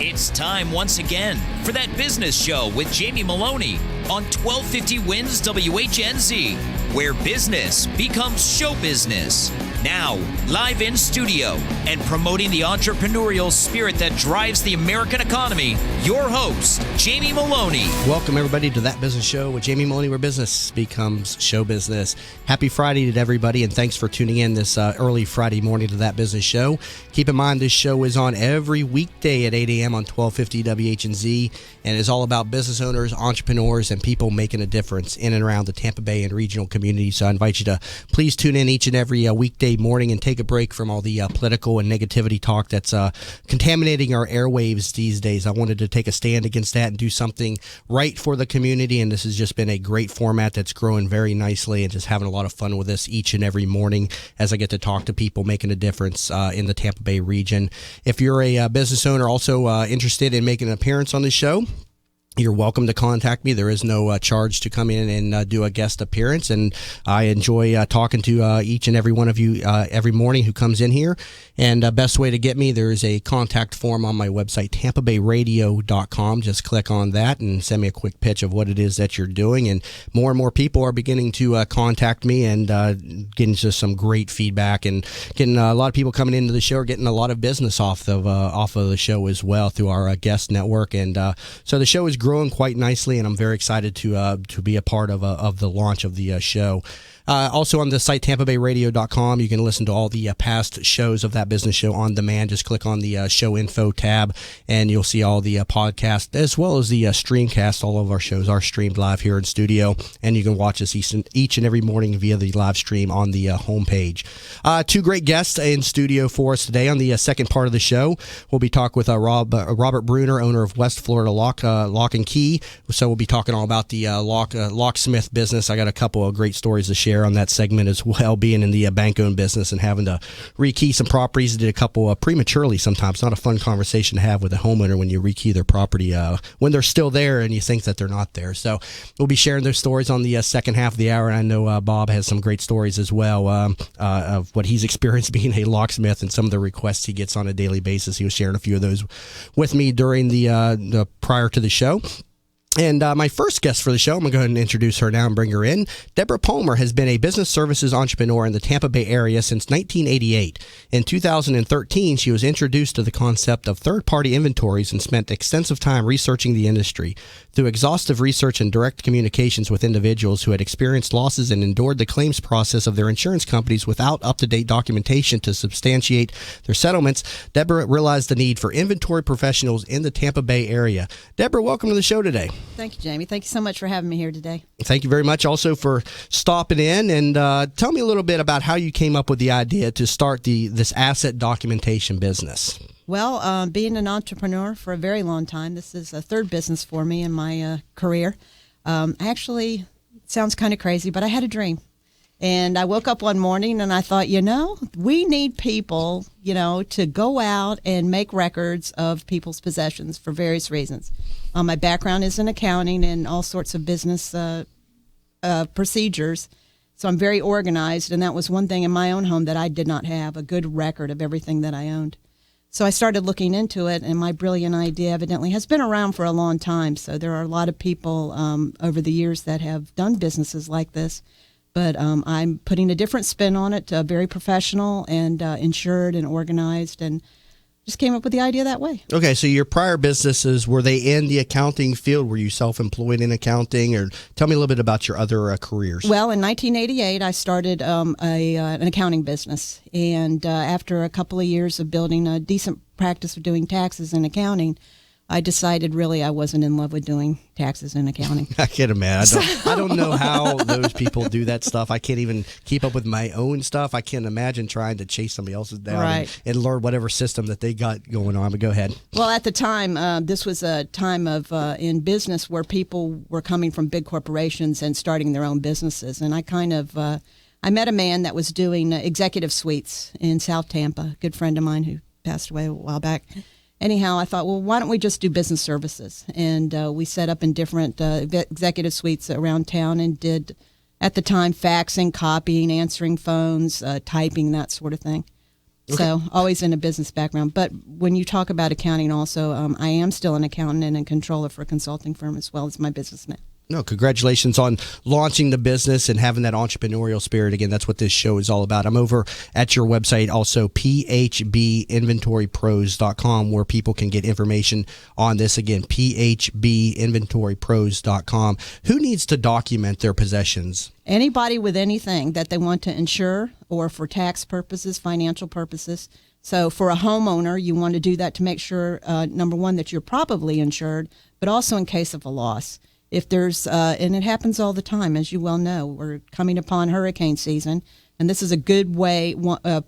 It's time once again for That Business Show with Jamie Meloni on 1250 Wins WHNZ, where business becomes show business. Now, live in studio and promoting the entrepreneurial spirit that drives the American economy, your host, Jamie Meloni. Welcome, everybody, to That Business Show with Jamie Meloni, where business becomes show business. Happy Friday to everybody, and thanks for tuning in this early Friday morning to That Business Show. Keep in mind, this show is on every weekday at 8 a.m. on 1250 WHNZ, and is all about business owners, entrepreneurs, and people making a difference in and around the Tampa Bay and regional community. So I invite you to please tune in each and every weekday morning and take a break from all the political and negativity talk that's contaminating our airwaves these days. I wanted to take a stand against that and do something right for the community, and this has just been a great format that's growing very nicely, and just having a lot of fun with this each and every morning as I get to talk to people making a difference in the Tampa Bay region. If you're a business owner also interested in making an appearance on the show, you're welcome to contact me. There is no charge to come in and do a guest appearance, and I enjoy talking to each and every one of you every morning who comes in here. And best way to get me, there is a contact form on my website, tampabayradio.com. Just click on that and send me a quick pitch of what it is that you're doing. And more people are beginning to contact me and getting just some great feedback, and getting a lot of people coming into the show are getting a lot of business off of the show as well through our guest network. And so the show is growing quite nicely, and I'm very excited to be a part of the launch of the show. Also on the site, tampabayradio.com, you can listen to all the past shows of That Business Show on demand. Just click on the show info tab, and you'll see all the podcasts as well as the streamcast. All of our shows are streamed live here in studio, and you can watch us each and every morning via the live stream on the homepage. Two great guests in studio for us today. On the second part of the show, we'll be talking with Robert Bruner, owner of West Florida Lock and Key. So we'll be talking all about the locksmith business. I got a couple of great stories to share on that segment as well, being in the bank-owned business and having to rekey some properties. Did a couple prematurely sometimes. Not a fun conversation to have with a homeowner when you rekey their property when they're still there and you think that they're not there. So we'll be sharing those stories on the second half of the hour, and I know Bob has some great stories as well of what he's experienced being a locksmith and some of the requests he gets on a daily basis. He was sharing a few of those with me during the prior to the show. And my first guest for the show, I'm going to go ahead and introduce her now and bring her in. Deborah Palmer has been a business services entrepreneur in the Tampa Bay area since 1988. In 2013, she was introduced to the concept of third-party inventories and spent extensive time researching the industry. Through exhaustive research and direct communications with individuals who had experienced losses and endured the claims process of their insurance companies without up-to-date documentation to substantiate their settlements, Deborah realized the need for inventory professionals in the Tampa Bay area. Deborah, welcome to the show today. Thank you, Jamie. Thank you so much for having me here today. Thank you very much also for stopping in, and tell me a little bit about how you came up with the idea to start this asset documentation business. Well, being an entrepreneur for a very long time, this is a third business for me in my career. Actually, it sounds kind of crazy, but I had a dream. And I woke up one morning and I thought, we need people, to go out and make records of people's possessions for various reasons. My background is in accounting and all sorts of business procedures. So I'm very organized. And that was one thing in my own home that I did not have, a good record of everything that I owned. So I started looking into it, and my brilliant idea evidently has been around for a long time. So there are a lot of people over the years that have done businesses like this. But I'm putting a different spin on it, very professional and insured and organized, and just came up with the idea that way. Okay, so your prior businesses, were they in the accounting field? Were you self-employed in accounting? Or tell me a little bit about your other careers. Well, in 1988, I started an accounting business. And after a couple of years of building a decent practice of doing taxes and accounting, I decided really I wasn't in love with doing taxes and accounting. I can't imagine. I don't know how those people do that stuff. I can't even keep up with my own stuff. I can't imagine trying to chase somebody else's down and learn whatever system that they got going on. But go ahead. Well, at the time, this was a time of in business where people were coming from big corporations and starting their own businesses. And I I met a man that was doing executive suites in South Tampa, a good friend of mine who passed away a while back. Anyhow, I thought, well, why don't we just do business services? And we set up in different executive suites around town and did, at the time, faxing, copying, answering phones, typing, that sort of thing. So always in a business background. But when you talk about accounting also, I am still an accountant and a controller for a consulting firm as well as my business now. No, congratulations on launching the business and having that entrepreneurial spirit. Again, that's what this show is all about. I'm over at your website, also phbinventorypros.com, where people can get information on this. Again, phbinventorypros.com. Who needs to document their possessions? Anybody with anything that they want to insure or for tax purposes, financial purposes. So for a homeowner, you want to do that to make sure, number one, that you're properly insured, but also in case of a loss. If there's, and it happens all the time, as you well know, we're coming upon hurricane season, and this is a good way,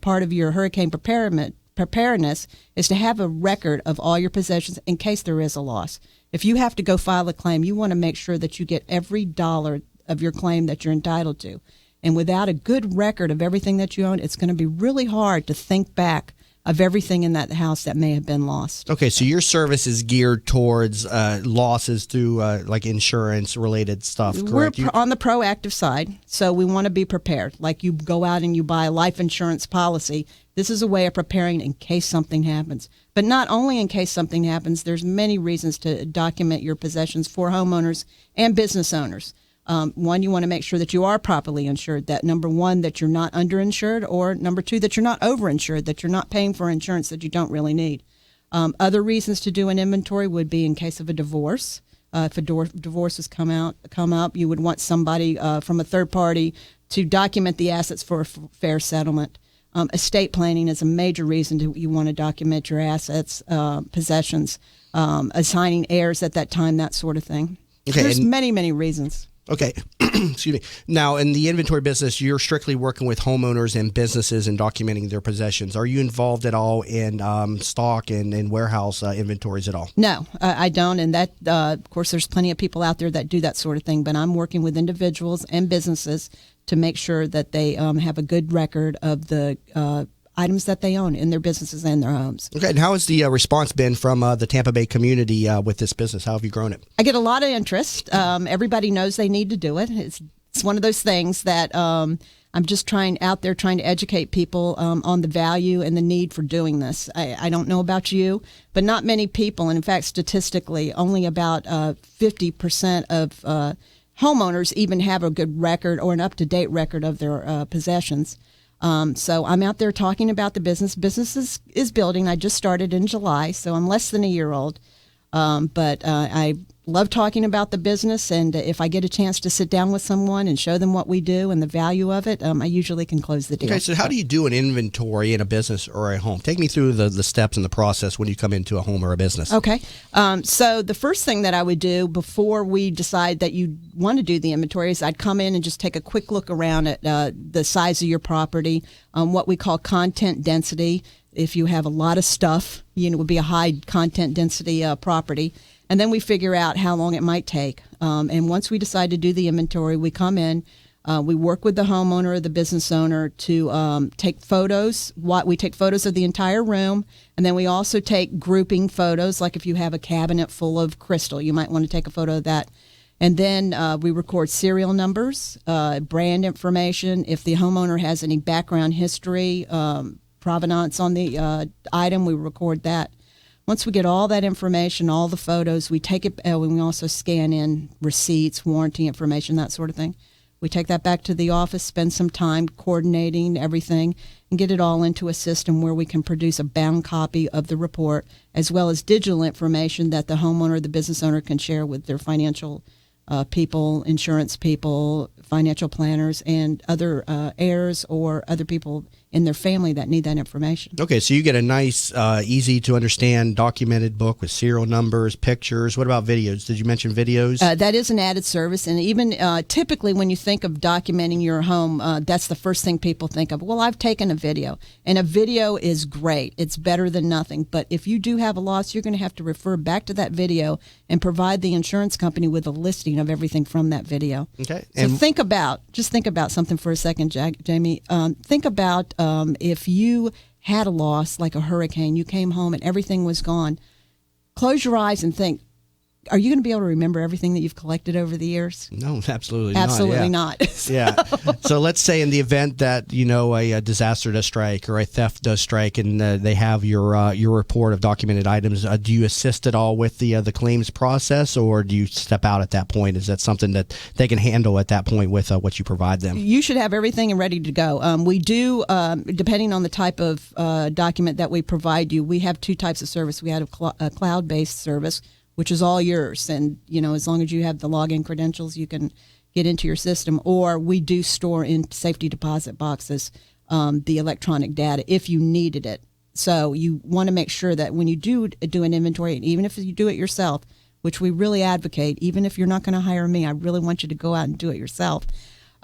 part of your hurricane preparedness is to have a record of all your possessions in case there is a loss. If you have to go file a claim, you want to make sure that you get every dollar of your claim that you're entitled to. And without a good record of everything that you own, it's going to be really hard to think back of everything in that house that may have been lost. Okay, so your service is geared towards losses through like insurance-related stuff, correct? We're on the proactive side, so we want to be prepared. Like you go out and you buy a life insurance policy. This is a way of preparing in case something happens. But not only in case something happens, there's many reasons to document your possessions for homeowners and business owners. One, you want to make sure that you are properly insured, that number one, that you're not underinsured, or number two, that you're not overinsured, that you're not paying for insurance that you don't really need. Other reasons to do an inventory would be in case of a divorce. If a divorce has come up, you would want somebody from a third party to document the assets for a fair settlement. Estate planning is a major reason you want to document your assets, possessions, assigning heirs at that time, that sort of thing. Okay, There's many, many reasons. Okay, excuse me. Now, in the inventory business, you're strictly working with homeowners and businesses and documenting their possessions. Are you involved at all in stock and warehouse inventories at all? No, I don't. And that, of course, there's plenty of people out there that do that sort of thing. But I'm working with individuals and businesses to make sure that they have a good record of the items that they own in their businesses and their homes. Okay, and how has the response been from the Tampa Bay community with this business? How have you grown it? I get a lot of interest. Everybody knows they need to do it. It's one of those things that I'm just trying to educate people on the value and the need for doing this. I don't know about you, but not many people, and in fact, statistically, only about 50% of homeowners even have a good record or an up-to-date record of their possessions. So I'm out there talking about the business. Business is building. I just started in July, so I'm less than a year old. But I love talking about the business, and if I get a chance to sit down with someone and show them what we do and the value of it, I usually can close the deal. Okay, so how do you do an inventory in a business or a home? Take me through the steps and the process when you come into a home or a business. Okay, so the first thing that I would do before we decide that you want to do the inventory is I'd come in and just take a quick look around at the size of your property, what we call content density. If you have a lot of stuff, it would be a high content density property. And then we figure out how long it might take. And once we decide to do the inventory, we come in, we work with the homeowner or the business owner to take photos. We take photos of the entire room, and then we also take grouping photos, like if you have a cabinet full of crystal, you might want to take a photo of that. And then we record serial numbers, brand information. If the homeowner has any background history, provenance on the item, we record that. Once we get all that information, all the photos, we take it, we also scan in receipts, warranty information, that sort of thing. We take that back to the office, spend some time coordinating everything, and get it all into a system where we can produce a bound copy of the report, as well as digital information that the homeowner or the business owner can share with their financial people, insurance people, financial planners, and other heirs or other people in their family that need that information. Okay, so you get a nice, easy to understand, documented book with serial numbers, pictures. What about videos? Did you mention videos? That is an added service, and even typically when you think of documenting your home, that's the first thing people think of. Well, I've taken a video, and a video is great. It's better than nothing. But if you do have a loss, you're going to have to refer back to that video and provide the insurance company with a listing of everything from that video. Okay. So think about something for a second, Jamie. Think about if you had a loss like a hurricane, you came home and everything was gone. Close your eyes and think, are you going to be able to remember everything that you've collected over the years? No, absolutely not. Yeah. So let's say in the event that, a disaster does strike or a theft does strike and they have your report of documented items, do you assist at all with the claims process, or do you step out at that point? Is that something that they can handle at that point with what you provide them? You should have everything and ready to go. We do, depending on the type of document that we provide you, we have two types of service. We have a cloud-based service, which is all yours. And, as long as you have the login credentials, you can get into your system. Or we do store in safety deposit boxes the electronic data if you needed it. So you want to make sure that when you do an inventory, and even if you do it yourself, which we really advocate, even if you're not going to hire me, I really want you to go out and do it yourself,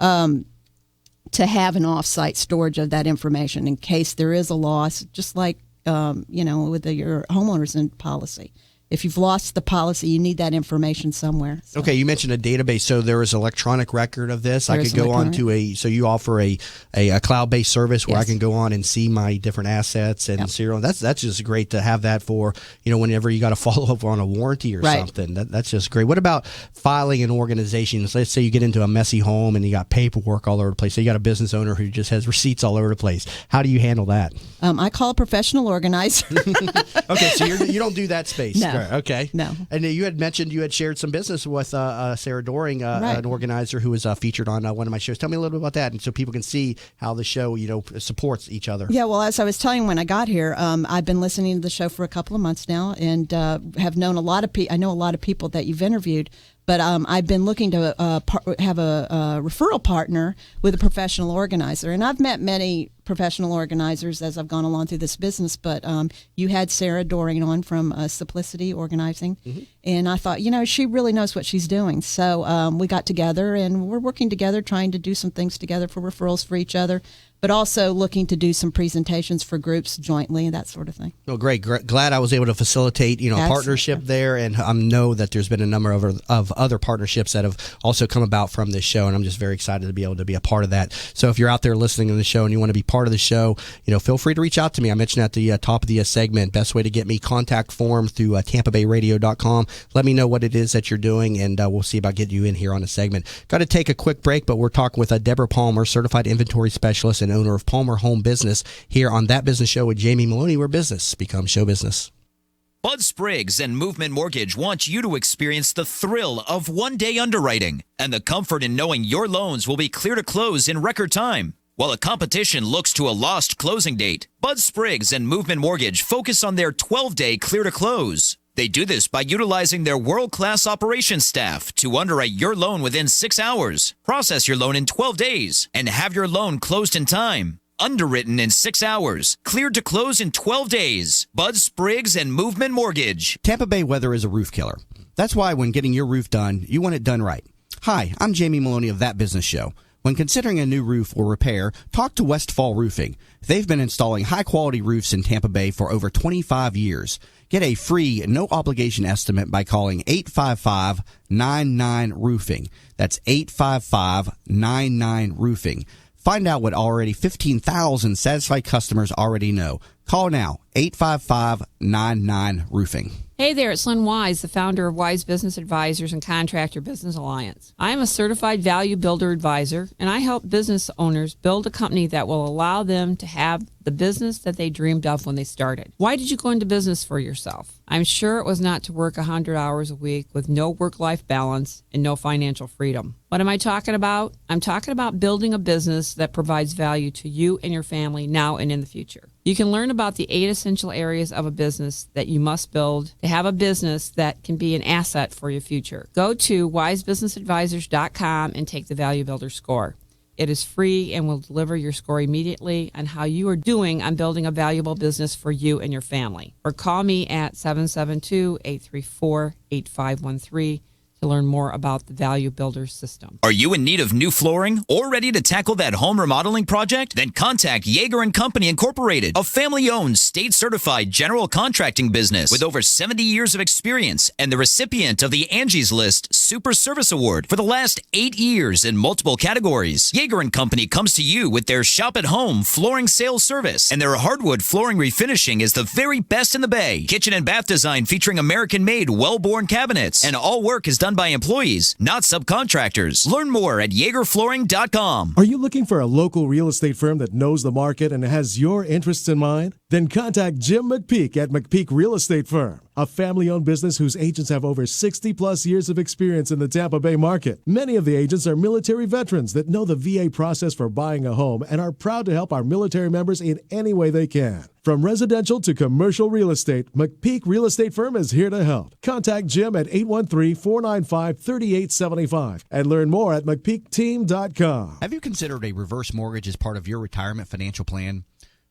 to have an off-site storage of that information in case there is a loss, just like, with your homeowner's policy. If you've lost the policy, you need that information somewhere. So. Okay, you mentioned a database, so there is an electronic record of this. I could go on to so you offer a cloud-based service where I can go on and see my different assets and serial. That's just great to have that for, whenever you got to follow up on a warranty or something. That's just great. What about filing and organizations? Let's say you get into a messy home and you got paperwork all over the place. So you got a business owner who just has receipts all over the place. How do you handle that? I call a professional organizer. Okay, so you don't do that space. No. Okay. No. And you had mentioned you had shared some business with Sarah Doring, an organizer who was featured on one of my shows. Tell me a little bit about that, and so people can see how the show, supports each other. Yeah, well, as I was telling you when I got here, I've been listening to the show for a couple of months now, and have known a lot of people. I know a lot of people that you've interviewed. But I've been looking to have a referral partner with a professional organizer. And I've met many professional organizers as I've gone along through this business. But you had Sarah Doring on from Simplicity Organizing. Mm-hmm. And I thought, she really knows what she's doing. So we got together and we're working together, trying to do some things together for referrals for each other, but also looking to do some presentations for groups jointly and that sort of thing. Well, great. Glad I was able to facilitate, a partnership there, and I know that there's been a number of other partnerships that have also come about from this show, and I'm just very excited to be able to be a part of that. So if you're out there listening to the show and you want to be part of the show, feel free to reach out to me. I mentioned at the top of the segment, best way to get me, contact form through TampaBayRadio.com. Let me know what it is that you're doing, and we'll see about getting you in here on a segment. Got to take a quick break, but we're talking with Deborah Palmer, Certified Inventory Specialist and owner of Palmer Home Business, here on That Business Show with Jamie Meloni, where business becomes show business. Bud Spriggs and Movement Mortgage wants you to experience the thrill of one-day underwriting and the comfort in knowing your loans will be clear to close in record time. While the competition looks to a lost closing date, Bud Spriggs and Movement Mortgage focus on their 12-day clear to close. They do this by utilizing their world-class operations staff to underwrite your loan within 6 hours, process your loan in 12 days, and have your loan closed in time. Underwritten in 6 hours, cleared to close in 12 days. Bud Spriggs and Movement Mortgage. Tampa Bay weather is a roof killer. That's why when getting your roof done, you want it done right. Hi, I'm Jamie Meloni of That Business Show. When considering a new roof or repair, talk to Westfall Roofing. They've been installing high-quality roofs in Tampa Bay for over 25 years. Get a free, no-obligation estimate by calling 855-99-ROOFING. That's 855-99-ROOFING. Find out what already 15,000 satisfied customers already know. Call now, 855-99-ROOFING. Hey there, it's Lynn Wise, the founder of Wise Business Advisors and Contractor Business Alliance. I am a certified value builder advisor, and I help business owners build a company that will allow them to have the business that they dreamed of when they started. Why did you go into business for yourself? I'm sure it was not to work 100 hours a week with no work-life balance and no financial freedom. What am I talking about? I'm talking about building a business that provides value to you and your family now and in the future. You can learn about the 8 essential areas of a business that you must build to have a business that can be an asset for your future. Go to wisebusinessadvisors.com and take the Value Builder score. It is free and will deliver your score immediately on how you are doing on building a valuable business for you and your family. Or call me at 772-834-8513 to learn more about the Value Builder system. Are you in need of new flooring or ready to tackle that home remodeling project? Then contact Yeager & Company Incorporated, a family-owned, state-certified general contracting business with over 70 years of experience and the recipient of the Angie's List Super Service Award for the last 8 years in multiple categories. Yeager & Company comes to you with their shop-at-home flooring sales service, and their hardwood flooring refinishing is the very best in the Bay. Kitchen and bath design featuring American-made, well-born cabinets, and all work is done by employees, not subcontractors. Learn more at YeagerFlooring.com. Are you looking for a local real estate firm that knows the market and has your interests in mind? Then contact Jim McPeak at McPeak Real Estate Firm, a family-owned business whose agents have over 60-plus years of experience in the Tampa Bay market. Many of the agents are military veterans that know the VA process for buying a home and are proud to help our military members in any way they can. From residential to commercial real estate, McPeak Real Estate Firm is here to help. Contact Jim at 813-495-3875 and learn more at McPeakTeam.com. Have you considered a reverse mortgage as part of your retirement financial plan?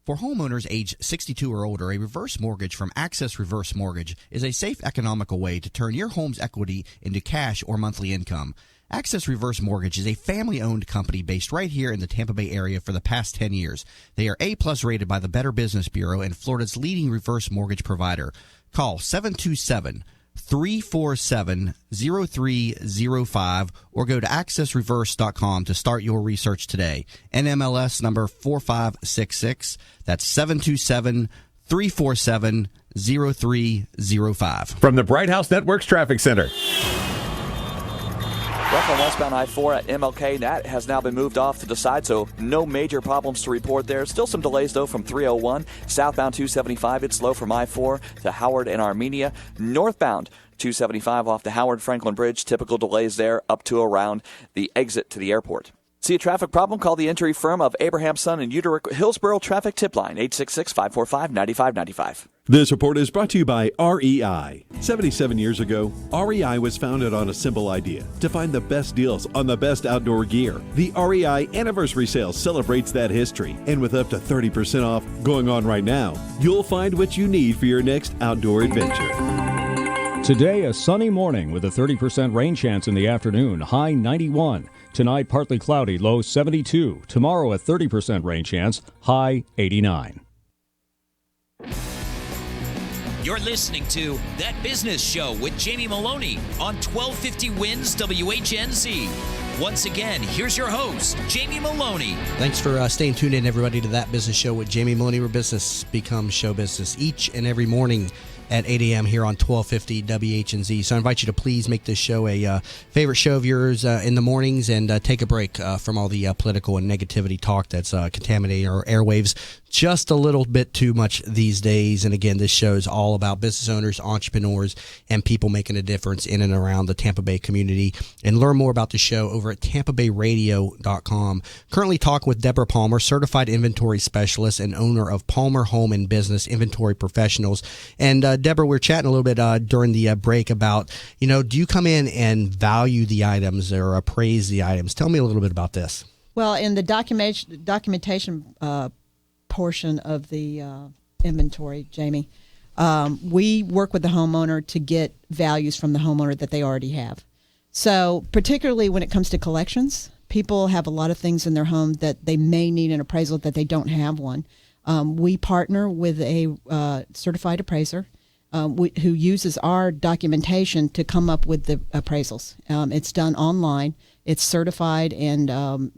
For homeowners age 62 or older, a reverse mortgage from Access Reverse Mortgage is a safe, economical way to turn your home's equity into cash or monthly income. Access Reverse Mortgage is a family-owned company based right here in the Tampa Bay area for the past 10 years. They are A-plus rated by the Better Business Bureau and Florida's leading reverse mortgage provider. Call 727-347-0305 or go to accessreverse.com to start your research today. NMLS number 4566. That's 727-347-0305. From the Bright House Networks Traffic Center. Well, on westbound I-4 at MLK, that has now been moved off to the side, so no major problems to report there. Still some delays, though, from 301. Southbound 275, it's slow from I-4 to Howard and Armenia. Northbound 275 off the Howard Franklin Bridge, typical delays there up to around the exit to the airport. See a traffic problem? Call the entry firm of Abraham Son and Uterick Hillsborough Traffic Tip Line, 866-545-9595. This report is brought to you by REI. 77 years ago, REI was founded on a simple idea: to find the best deals on the best outdoor gear. The REI Anniversary Sale celebrates that history, and with up to 30% off going on right now, you'll find what you need for your next outdoor adventure. Today, a sunny morning with a 30% rain chance in the afternoon, high 91. Tonight, partly cloudy, low 72. Tomorrow, a 30% rain chance, high 89. You're listening to That Business Show with Jamie Meloni on 1250 Wins WHNZ. Once again, here's your host, Jamie Meloni. Thanks for staying tuned in, everybody, to That Business Show with Jamie Meloni, where business becomes show business each and every morning at 8 a.m. here on 1250 WHNZ. So I invite you to please make this show a favorite show of yours in the mornings and take a break from all the political and negativity talk that's contaminating our airwaves just a little bit too much these days. And again, this show is all about business owners, entrepreneurs, and people making a difference in and around the Tampa Bay community. And learn more about the show over at tampabayradio.com. Currently talking with Deborah Palmer, certified inventory specialist and owner of Palmer Home and Business Inventory Professionals. And Deborah, we're chatting a little bit during the break about, do you come in and value the items or appraise the items? Tell me a little bit about this. Well, in the documentation portion of the inventory, Jamie, we work with the homeowner to get values from the homeowner that they already have. So particularly when it comes to collections, people have a lot of things in their home that they may need an appraisal that they don't have one. We partner with a certified appraiser who uses our documentation to come up with the appraisals. It's done online. It's certified and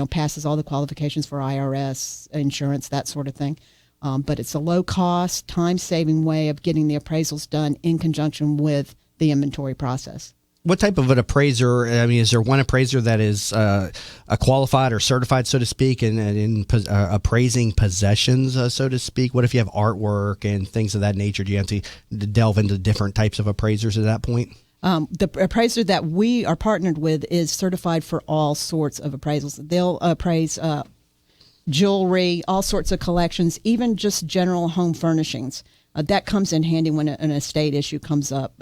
passes all the qualifications for IRS, insurance, that sort of thing. But it's a low-cost, time-saving way of getting the appraisals done in conjunction with the inventory process. What type of an appraiser? I mean, is there one appraiser that is a qualified or certified, so to speak, in appraising possessions, so to speak? What if you have artwork and things of that nature? Do you have to delve into different types of appraisers at that point? The appraiser that we are partnered with is certified for all sorts of appraisals. They'll appraise jewelry, all sorts of collections, even just general home furnishings. That comes in handy when an estate issue comes up,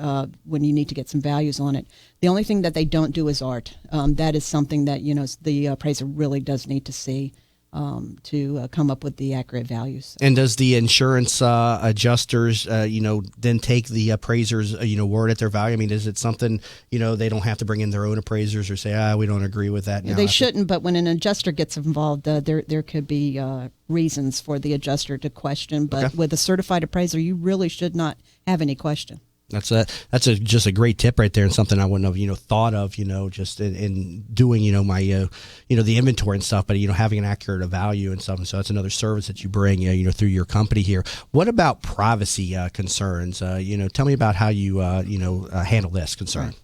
when you need to get some values on it. The only thing that they don't do is art. That is something that, the appraiser really does need to see. to come up with the accurate values. And does the insurance adjusters, then take the appraisers, word at their value? I mean, is it something, they don't have to bring in their own appraisers or say, we don't agree with that? They shouldn't, but when an adjuster gets involved, there could be reasons for the adjuster to question. But with a certified appraiser, you really should not have any question. That's just a great tip right there, and something I wouldn't have thought of just in doing my the inventory and stuff, but having an accurate value and stuff. And so that's another service that you bring through your company here. What about privacy concerns? Tell me about how you handle this concern. Right.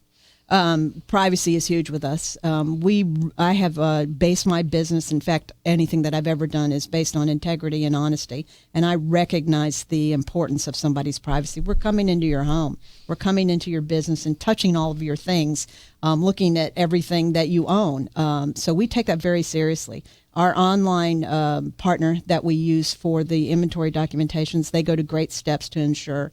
Privacy is huge with us. I have based my business. In fact, anything that I've ever done is based on integrity and honesty. And I recognize the importance of somebody's privacy. We're coming into your home. We're coming into your business and touching all of your things, looking at everything that you own. So we take that very seriously. Our online partner that we use for the inventory documentations, they go to great steps to ensure,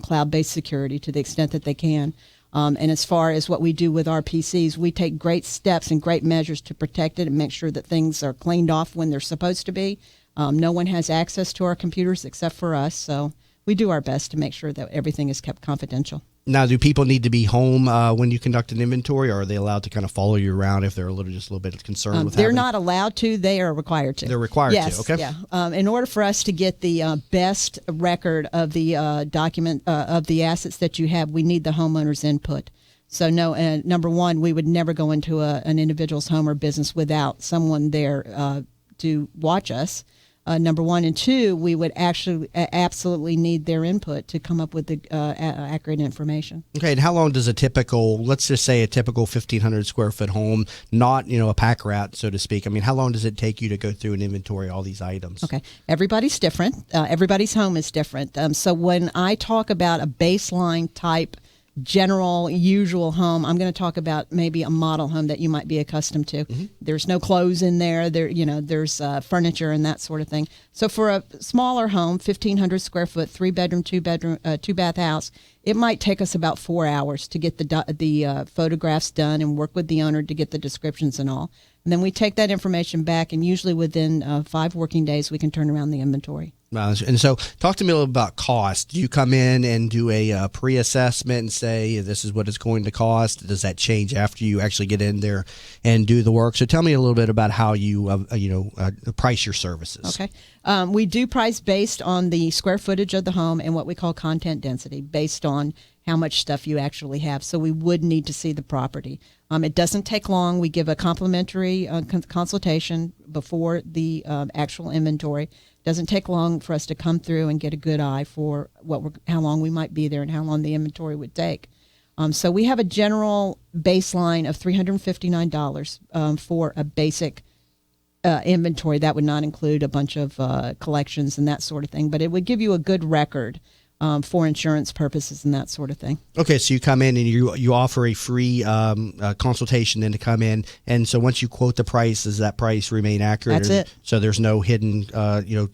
cloud-based security to the extent that they can. And as far as what we do with our PCs, we take great steps and great measures to protect it and make sure that things are cleaned off when they're supposed to be. No one has access to our computers except for us, so we do our best to make sure that everything is kept confidential. Now, do people need to be home when you conduct an inventory, or are they allowed to kind of follow you around if they're a little bit concerned with They're not allowed to. They are required to. They're required to, okay. Yeah. In order for us to get the best record of the document of the assets that you have, we need the homeowner's input. So, number one, we would never go into an individual's home or business without someone there to watch us. Number one, and two, we would actually absolutely need their input to come up with the accurate information. Okay, and how long does let's just say a typical 1,500 square foot home, not a pack rat, so to speak, I mean, how long does it take you to go through and inventory all these items? Okay, everybody's different. Everybody's home is different. So when I talk about a baseline type general usual home, I'm going to talk about maybe a model home that you might be accustomed to. Mm-hmm. There's no clothes in there. There's furniture and that sort of thing. So for a smaller home, 1,500 square foot, 3-bedroom, 2-bath house, it might take us about 4 hours to get the photographs done and work with the owner to get the descriptions and all. And then we take that information back, and usually within 5 working days, we can turn around the inventory. And so talk to me a little about cost. Do you come in and do a pre-assessment and say this is what it's going to cost? Does that change after you actually get in there and do the work? So tell me a little bit about how you price your services. Okay. We do price based on the square footage of the home and what we call content density, based on how much stuff you actually have. So we would need to see the property. It doesn't take long. We give a complimentary consultation before the actual inventory. It doesn't take long for us to come through and get a good eye for how long we might be there and how long the inventory would take. So we have a general baseline of $359 for a basic inventory. That would not include a bunch of collections and that sort of thing, but it would give you a good record for insurance purposes and that sort of thing. Okay, so you come in and you offer a free consultation then to come in, and so once you quote the price, does that price remain accurate? That's it. So there's no hidden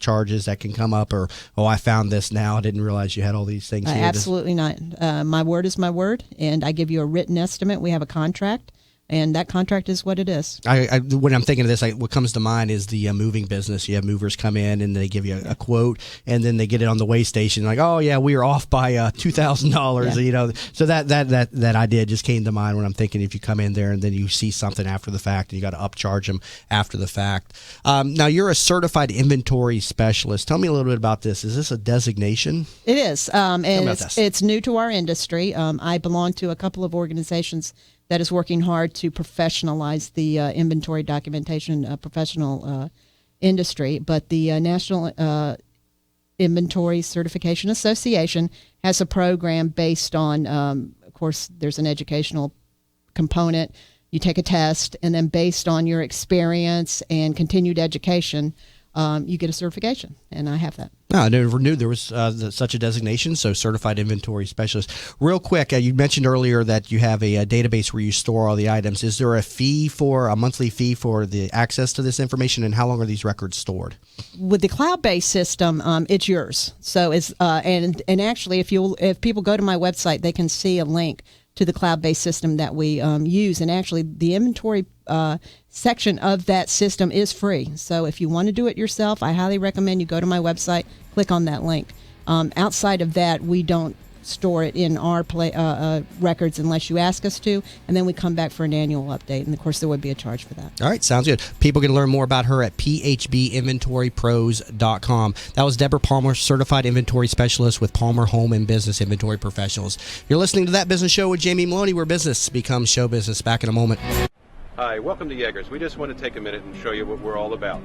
charges that can come up, or I found this now, I didn't realize you had all these things here. Absolutely not. My word is my word, and I give you a written estimate. We have a contract. And that contract is what it is. When I'm thinking of this, what comes to mind is the moving business. You have movers come in and they give you a quote, and then they get it on the way station. Like, oh yeah, we are off by $2,000. So that idea just came to mind when I'm thinking if you come in there and then you see something after the fact and you got to upcharge them after the fact. Now you're a certified inventory specialist. Tell me a little bit about this. Is this a designation? It is, and it's new to our industry. I belong to a couple of organizations that is working hard to professionalize the inventory documentation professional industry. But the National Inventory Certification Association has a program based on, of course, there's an educational component. You take a test, and then based on your experience and continued education, you get a certification, and I have that. No, I never knew there was such a designation, so certified inventory specialist. Real quick, you mentioned earlier that you have a database where you store all the items. Is there a monthly fee for the access to this information, and how long are these records stored? With the cloud-based system, it's yours. So it's and actually, if people go to my website, they can see a link to the cloud-based system that we use. And actually, the inventory section of that system is free. So if you want to do it yourself, I highly recommend you go to my website, click on that link. Outside of that, we don't store it in our records unless you ask us to, and then we come back for an annual update, and of course there would be a charge for that. All right, sounds good. People can learn more about her at phbinventorypros.com. That was Deborah Palmer, Certified Inventory Specialist with Palmer Home and Business Inventory Professionals. You're listening to That Business Show with Jamie Meloni, where business becomes show business. Back in a moment. Hi, welcome to Yeager's. We just want to take a minute and show you what we're all about.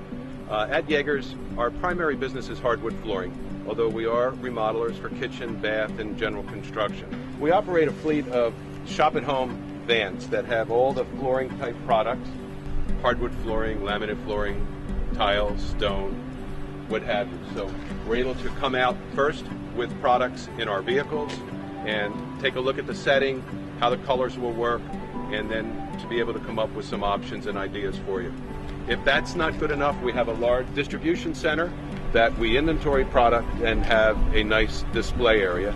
At Yeager's, our primary business is hardwood flooring, although we are remodelers for kitchen, bath, and general construction. We operate a fleet of shop-at-home vans that have all the flooring-type products, hardwood flooring, laminate flooring, tile, stone, what have you. So we're able to come out first with products in our vehicles and take a look at the setting, how the colors will work, and then to be able to come up with some options and ideas for you. If that's not good enough, we have a large distribution center that we inventory product and have a nice display area.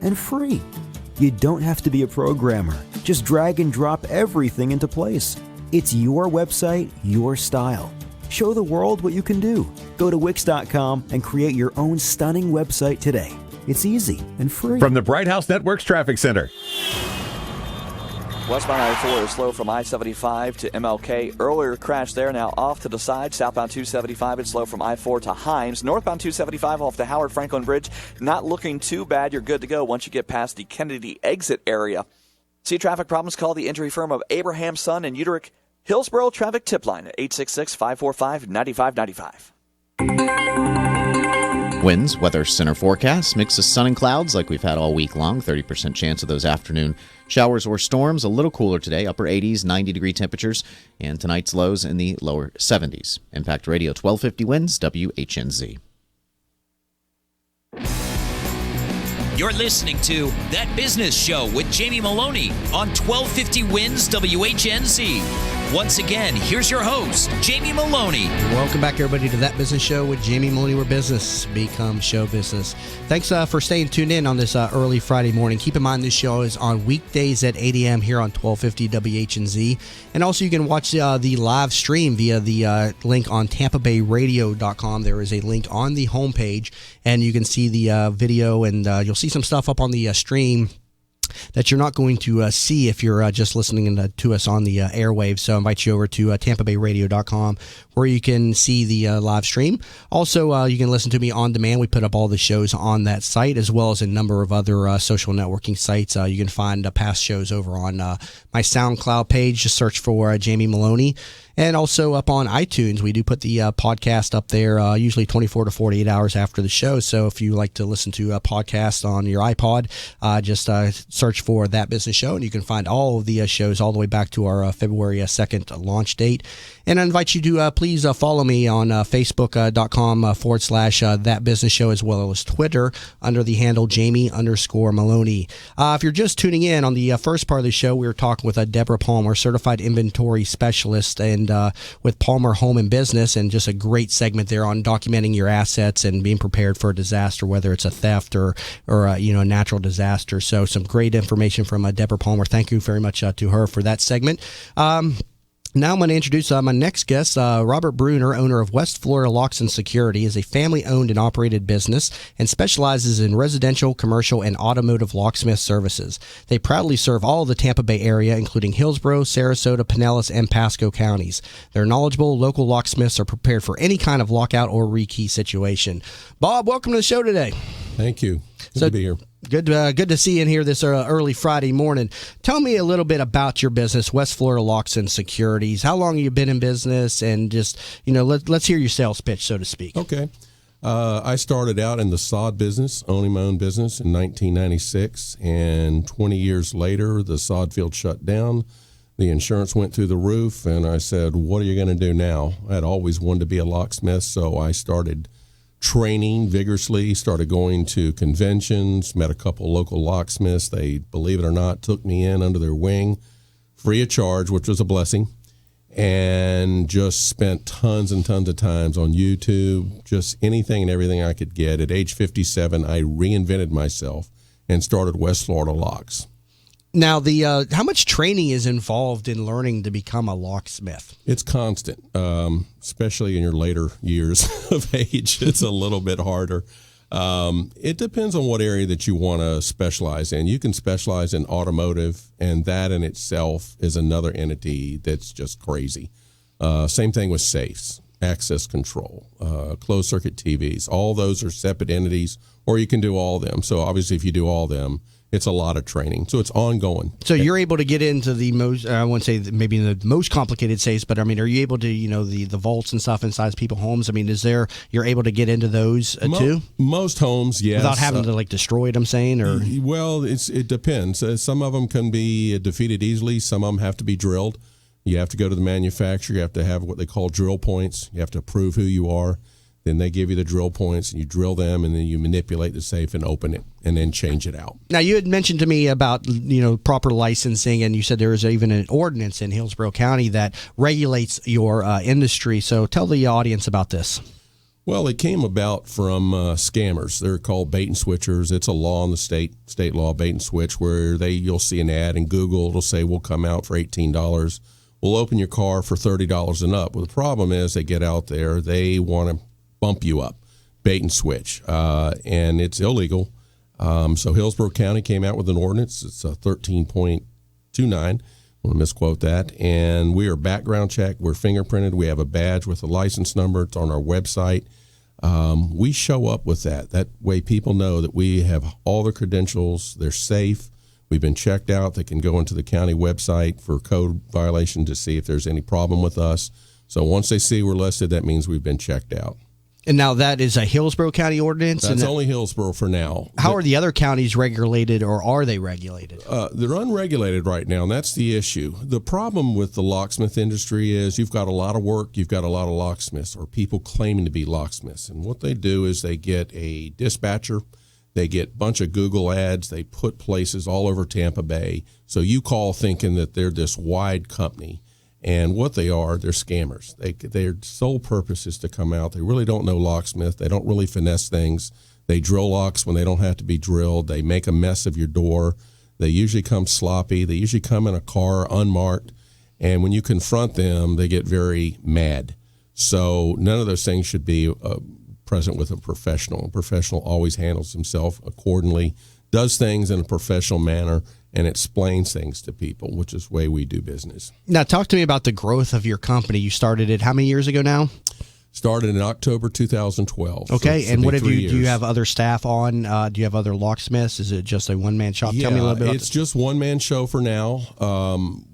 And free. You don't have to be a programmer. Just drag and drop everything into place. It's your website, your style. Show the world what you can do. Go to Wix.com and create your own stunning website today. It's easy and free. From the Bright House Networks Traffic Center. Westbound I-4 is slow from I-75 to MLK. Earlier crash there, now off to the side. Southbound 275, it's slow from I-4 to Himes. Northbound 275 off the Howard Franklin Bridge. Not looking too bad. You're good to go once you get past the Kennedy exit area. See traffic problems? Call the injury firm of Abraham Son and Uterick Hillsborough Traffic Tip Line at 866-545-9595. Winds, weather center forecast, mix of sun and clouds like we've had all week long. 30% chance of those afternoon showers or storms. A little cooler today, upper 80s, 90-degree temperatures, and tonight's lows in the lower 70s. Impact Radio 1250 Winds, WHNZ. You're listening to That Business Show with Jamie Meloni on 1250 Winds WHNZ. Once again, here's your host, Jamie Meloni. Welcome back, everybody, to That Business Show with Jamie Meloni, where business becomes show business. Thanks for staying tuned in on this early Friday morning. Keep in mind this show is on weekdays at 8 a.m. here on 1250 WHNZ. And also you can watch the live stream via the link on TampaBayRadio.com. There is a link on the homepage, and you can see the video, and you'll see some stuff up on the stream that you're not going to see if you're just listening to us on the airwaves. So I invite you over to TampaBayRadio.com, where you can see the live stream. Also, you can listen to me on demand. We put up all the shows on that site, as well as a number of other social networking sites. You can find past shows over on my SoundCloud page. Just search for Jamie Meloni. And also up on iTunes, we do put the podcast up there usually 24 to 48 hours after the show. So if you like to listen to a podcast on your iPod, just search for That Business Show, and you can find all of the shows all the way back to our February 2nd launch date. And I invite you to please follow me on Facebook.com/ That Business Show, as well as Twitter under the handle Jamie_Meloni. If you're just tuning in, on the first part of the show, we were talking with Deborah Palmer, Certified Inventory Specialist, and with Palmer Home and Business, and just a great segment there on documenting your assets and being prepared for a disaster, whether it's a theft or a natural disaster. So some great information from Deborah Palmer. Thank you very much to her for that segment. Now I'm going to introduce my next guest, Robert Bruner, owner of West Florida Locks and Security, is a family-owned and operated business and specializes in residential, commercial, and automotive locksmith services. They proudly serve all of the Tampa Bay area, including Hillsborough, Sarasota, Pinellas, and Pasco counties. Their knowledgeable local locksmiths are prepared for any kind of lockout or rekey situation. Bob, welcome to the show today. Thank you. Good to be here. Good to see you in here this early Friday morning. Tell me a little bit about your business, West Florida Locks and Securities. How long have you been in business? And just, let's hear your sales pitch, so to speak. Okay. I started out in the sod business, owning my own business in 1996. And 20 years later, the sod field shut down. The insurance went through the roof. And I said, what are you going to do now? I had always wanted to be a locksmith, so I started training vigorously, started going to conventions, met a couple local locksmiths. They, believe it or not, took me in under their wing free of charge, which was a blessing, and just spent tons and tons of times on YouTube, just anything and everything I could get. At age 57, I reinvented myself and started West Florida Locks. Now, how much training is involved in learning to become a locksmith? It's constant, especially in your later years of age. It's a little bit harder. It depends on what area that you want to specialize in. You can specialize in automotive, and that in itself is another entity that's just crazy. Same thing with safes, access control, closed-circuit TVs. All those are separate entities, or you can do all of them. So obviously if you do all of them, it's a lot of training. So it's ongoing. So you're able to get into the most, I wouldn't say maybe the most complicated safes, but I mean, are you able to, the vaults and stuff inside people's homes? I mean, you're able to get into those too? Most homes, yes. Without having to destroy it, I'm saying? Or Well, it depends. Some of them can be defeated easily. Some of them have to be drilled. You have to go to the manufacturer. You have to have what they call drill points. You have to prove who you are. Then they give you the drill points, and you drill them, and then you manipulate the safe and open it, and then change it out. Now, you had mentioned to me about proper licensing, and you said there is even an ordinance in Hillsborough County that regulates your industry. So tell the audience about this. Well, it came about from scammers. They're called bait and switchers. It's a law in the state law, bait and switch, where you'll see an ad in Google. It'll say, we'll come out for $18. We'll open your car for $30 and up. Well, the problem is they get out there, they want to bump you up, bait and switch, and it's illegal. So Hillsborough County came out with an ordinance. It's a 13.29. I want to misquote that. And we are background checked. We're fingerprinted. We have a badge with a license number. It's on our website. We show up with that. That way people know that we have all the credentials. They're safe. We've been checked out. They can go into the county website for code violation to see if there's any problem with us. So once they see we're listed, that means we've been checked out. And now that is a Hillsborough County ordinance? That's only Hillsborough for now. How are the other counties regulated, or are they regulated? They're unregulated right now, and that's the issue. The problem with the locksmith industry is you've got a lot of work, you've got a lot of locksmiths, or people claiming to be locksmiths. And what they do is they get a dispatcher, they get a bunch of Google ads, they put places all over Tampa Bay. So you call thinking that they're this wide company. And what they are, they're scammers. Their sole purpose is to come out. They really don't know locksmith. They don't really finesse things. They drill locks when they don't have to be drilled. They make a mess of your door. They usually come sloppy. They usually come in a car unmarked. And when you confront them, they get very mad. So none of those things should be present with a professional. A professional always handles himself accordingly, does things in a professional manner, and explains things to people, which is the way we do business. Now, talk to me about the growth of your company. You started it how many years ago now? Started in October 2012. Okay, so and what have you? years. Do you have other staff on? Do you have other locksmiths? Is it just a one-man shop? Yeah, Tell me a little bit about it's just one-man show for now.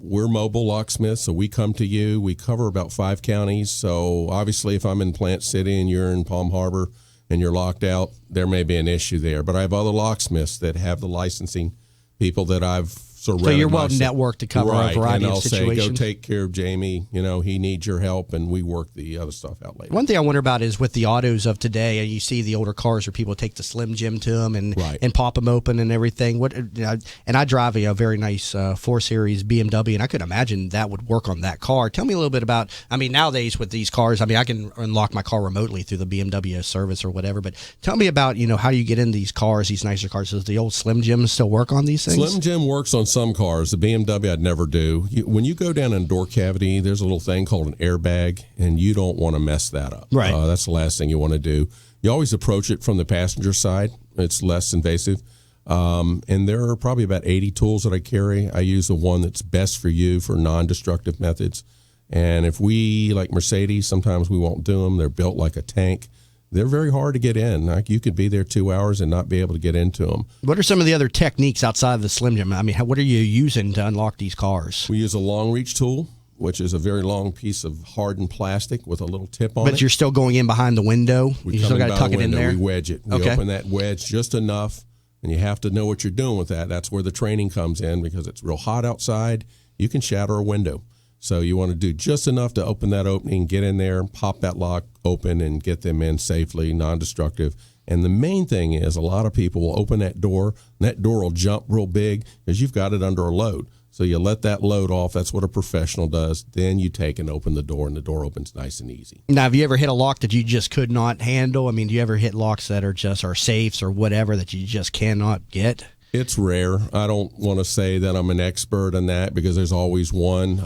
We're mobile locksmiths, so we come to you. We cover about 5 counties. So obviously, if I'm in Plant City and you're in Palm Harbor and you're locked out, there may be an issue there. But I have other locksmiths that have the licensing, people that I've surrounded. So you're well networked to cover a variety and of situations. Say, go take care of Jamie. He needs your help, and we work the other stuff out later. One thing I wonder about is with the autos of today, and you see the older cars where people take the Slim Jim to them and pop them open and everything. And I drive a very nice 4 Series BMW, and I could imagine that would work on that car. Tell me a little bit about. I mean, nowadays with these cars, I mean, I can unlock my car remotely through the BMW service or whatever. But tell me about how you get in these cars, these nicer cars. Does the old Slim Jim still work on these things? Slim Jim works on some cars. The BMW I'd never do. When you go down in a door cavity, there's a little thing called an airbag, and you don't want to mess that up. Right. That's the last thing you want to do. You always approach it from the passenger side. It's less invasive. And there are probably about 80 tools that I carry. I use the one that's best for you for non-destructive methods. And if we, like Mercedes, sometimes we won't do them. They're built like a tank. They're very hard to get in. Like you could be there 2 hours and not be able to get into them. What are some of the other techniques outside of the Slim Jim? I mean, what are you using to unlock these cars? We use a long reach tool, which is a very long piece of hardened plastic with a little tip on it. But you're still going in behind the window? You still got to tuck it in there? We wedge it. We open that wedge just enough, and you have to know what you're doing with that. That's where the training comes in because it's real hot outside. You can shatter a window. So you want to do just enough to open that opening, get in there, pop that lock open, and get them in safely, non-destructive. And the main thing is a lot of people will open that door, and that door will jump real big because you've got it under a load. So you let that load off. That's what a professional does. Then you take and open the door, and the door opens nice and easy. Now, have you ever hit a lock that you just could not handle? I mean, do you ever hit locks that are just or safes or whatever that you just cannot get? It's rare. I don't want to say that I'm an expert in that because there's always one.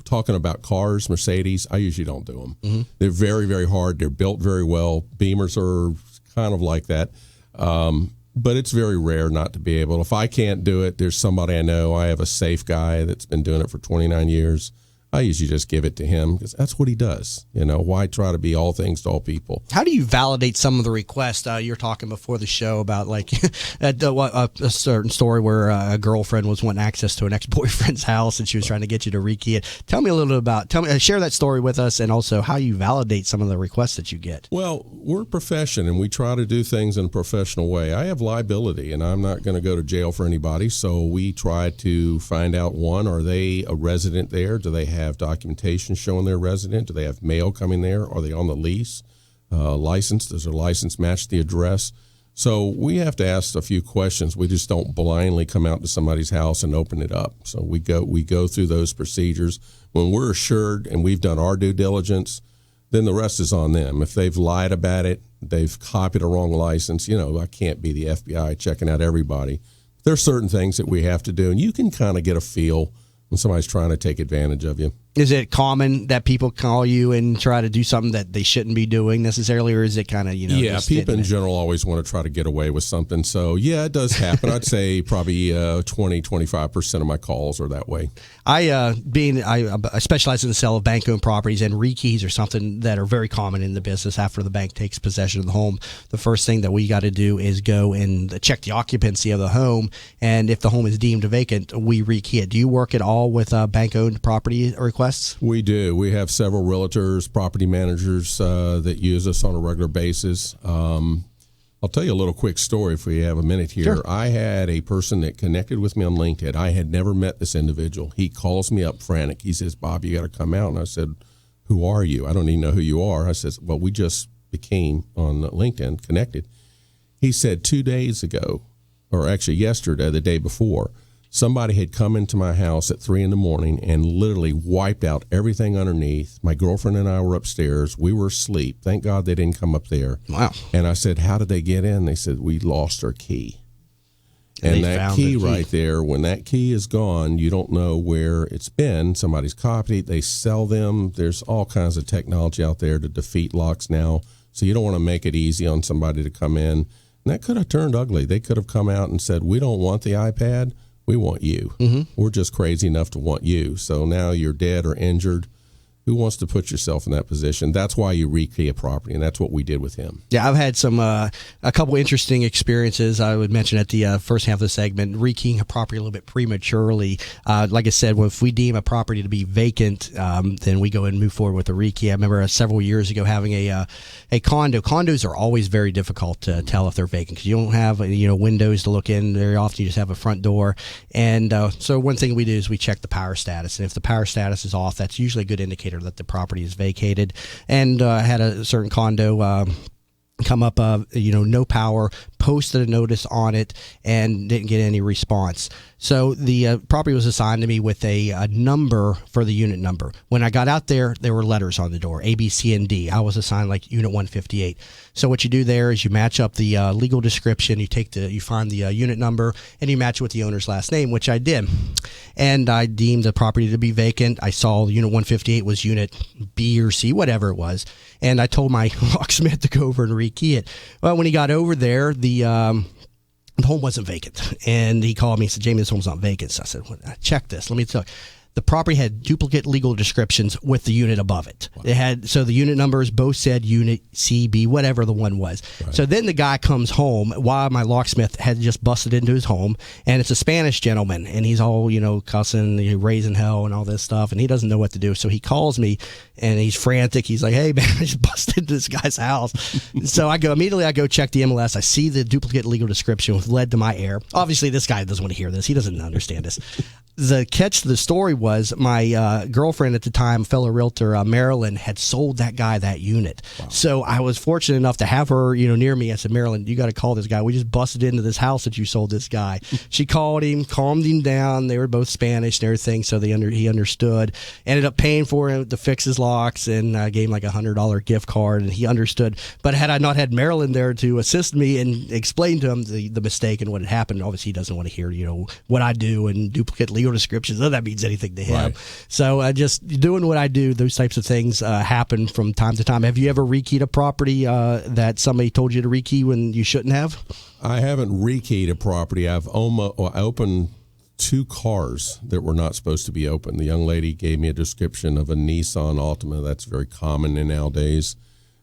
Talking about cars, Mercedes, I usually don't do them. Mm-hmm. They're very, very hard. They're built very well. Beamers are kind of like that. But it's very rare not to be able. If I can't do it, there's somebody I know. I have a safe guy that's been doing it for 29 years. I usually just give it to him because that's what he does. You know, why try to be all things to all people? How do you validate some of the requests? You were talking before the show about like a certain story where a girlfriend was wanting access to an ex-boyfriend's house and she was trying to get you to rekey it. Tell me a little bit about, share that story with us, and also how you validate some of the requests that you get. Well, we're a profession and we try to do things in a professional way. I have liability and I'm not going to go to jail for anybody. So we try to find out, one, are they a resident there? Do they have documentation showing they're resident? Do they have mail coming there? Are they on the lease? License? Does their license match the address? So we have to ask a few questions. We just don't blindly come out to somebody's house and open it up. So we go through those procedures. When we're assured and we've done our due diligence, then the rest is on them. If they've lied about it, they've copied a wrong license, I can't be the FBI checking out everybody. There are certain things that we have to do, and you can kind of get a feel when somebody's trying to take advantage of you. Is it common that people call you and try to do something that they shouldn't be doing necessarily, or is it kind of, Yeah, people in general always want to try to get away with something. So, yeah, it does happen. I'd say probably 20-25% of my calls are that way. I specialize in the sale of bank-owned properties, and rekeys are something that are very common in the business. After the bank takes possession of the home, the first thing that we got to do is go and check the occupancy of the home, and if the home is deemed vacant, we rekey it. Do you work at all with bank-owned property requests? We do. We have several realtors, property managers that use us on a regular basis. I'll tell you a little quick story if we have a minute here. Sure. I had a person that connected with me on LinkedIn. I had never met this individual. He calls me up frantic. He says, "Bob, you got to come out." And I said, "Who are you? I don't even know who you are." I said, "Well, we just became on LinkedIn connected." He said 2 days ago, or actually yesterday, the day before, somebody had come into my house at 3 a.m. and literally wiped out everything underneath. My girlfriend and I were upstairs. We were asleep. Thank God they didn't come up there. Wow. And I said, "How did they get in?" They said, "We lost our key." And that key right there, when that key is gone, you don't know where it's been. Somebody's copied it. They sell them. There's all kinds of technology out there to defeat locks now. So you don't want to make it easy on somebody to come in. And that could have turned ugly. They could have come out and said, "We don't want the iPad. We want you. Mm-hmm. We're just crazy enough to want you." So now you're dead or injured. Who wants to put yourself in that position? That's why you rekey a property, and that's what we did with him. Yeah, I've had a couple interesting experiences. I would mention at the first half of the segment, rekeying a property a little bit prematurely. Like I said, if we deem a property to be vacant, then we go and move forward with a rekey. I remember several years ago having a condo. Condos are always very difficult to tell if they're vacant because you don't have windows to look in very often. You just have a front door. And so one thing we do is we check the power status. And if the power status is off, that's usually a good indicator that the property is vacated. And I had a certain condo come up, no power, posted a notice on it and didn't get any response. So the property was assigned to me with a number for the unit number. When I got out there were letters on the door, A, B, C, and D. I was assigned like unit 158. So what you do there is you match up the legal description, you find the unit number, and you match it with the owner's last name, which I did. And I deemed the property to be vacant. I saw unit 158 was unit B or C, whatever it was. And I told my locksmith to go over and rekey it. Well, when he got over there, the home wasn't vacant. And he called me and said, Jamie, this home's not vacant. So I said, well, check this. Let me tell you. The property had duplicate legal descriptions with the unit above it. Wow. It had, so the unit numbers both said unit C, B, whatever the one was. Right. So then the guy comes home while my locksmith had just busted into his home, and it's a Spanish gentleman, and he's all, cussing, raising hell and all this stuff, and he doesn't know what to do. So he calls me, and he's frantic. He's like, hey, man, I just busted into this guy's house. So I go check the MLS. I see the duplicate legal description with led to my heir. Obviously, this guy doesn't want to hear this. He doesn't understand this. The catch to the story was my girlfriend at the time, fellow realtor, Marilyn, had sold that guy that unit. Wow. So I was fortunate enough to have her, near me. I said, Marilyn, you got to call this guy. We just busted into this house that you sold this guy. She called him, calmed him down. They were both Spanish and everything, so he understood. Ended up paying for him to fix his locks and gave him like $100 gift card, and he understood. But had I not had Marilyn there to assist me and explain to him the mistake and what had happened, obviously he doesn't want to hear, what I do and duplicate legal descriptions. None of that means anything to him. Right. So just doing what I do, those types of things happen from time to time. Have you ever rekeyed a property that somebody told you to rekey when you shouldn't have? I haven't rekeyed a property. I opened 2 cars that were not supposed to be open. The young lady gave me a description of a Nissan Altima. That's very common nowadays.